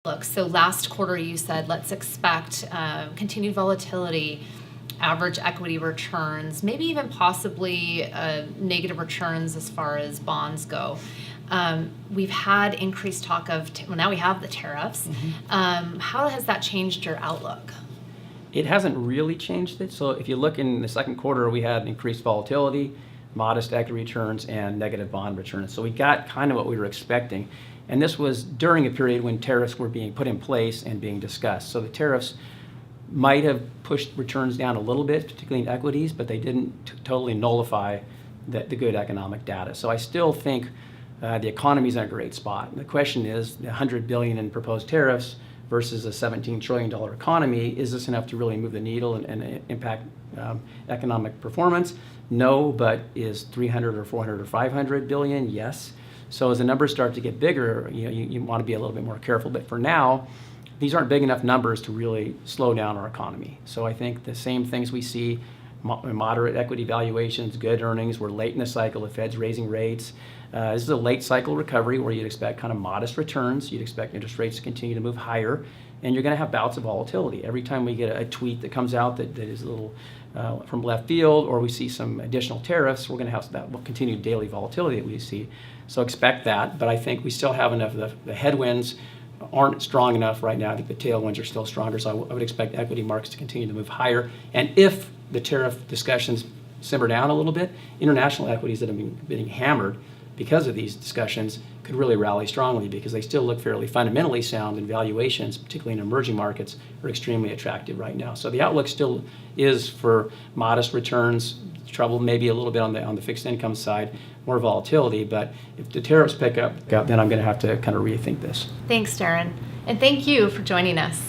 Look, so last quarter you said let's expect continued volatility, average equity returns, maybe even possibly negative returns as far as bonds go. We've had increased talk of, now we have the tariffs. How has that changed your outlook? It hasn't really changed it. So if you look in the second quarter, we had increased volatility, modest equity returns, and negative bond returns. So we got kind of what we were expecting. And this was during a period when tariffs were being put in place and being discussed. So the tariffs might have pushed returns down a little bit, particularly in equities, but they didn't totally nullify the good economic data. So I still think the economy is in a great spot. And the question is, $100 billion in proposed tariffs versus a $17 trillion economy, is this enough to really move the needle and impact economic performance? No, but is 300 or 400 or 500 billion? Yes. So as the numbers start to get bigger, you want to be a little bit more careful. But for now, these aren't big enough numbers to really slow down our economy. So I think the same things we see, moderate equity valuations, good earnings. We're late in the cycle. The Fed's raising rates. This is a late cycle recovery where you'd expect kind of modest returns. You'd expect interest rates to continue to move higher. And you're going to have bouts of volatility. Every time we get a tweet that comes out that is a little from left field, or we see some additional tariffs, we're going to have that continued daily volatility that we see. So expect that. But I think we still have enough. The headwinds aren't strong enough right now. I think the tailwinds are still stronger. So I would expect equity markets to continue to move higher. And if the tariff discussions simmer down a little bit, international equities that have been getting hammered because of these discussions could really rally strongly because they still look fairly fundamentally sound, and valuations, particularly in emerging markets, are extremely attractive right now. So the outlook still is for modest returns, trouble maybe a little bit on the fixed income side, more volatility, but if the tariffs pick up, then I'm going to have to kind of rethink this. Thanks, Darren. And thank you for joining us.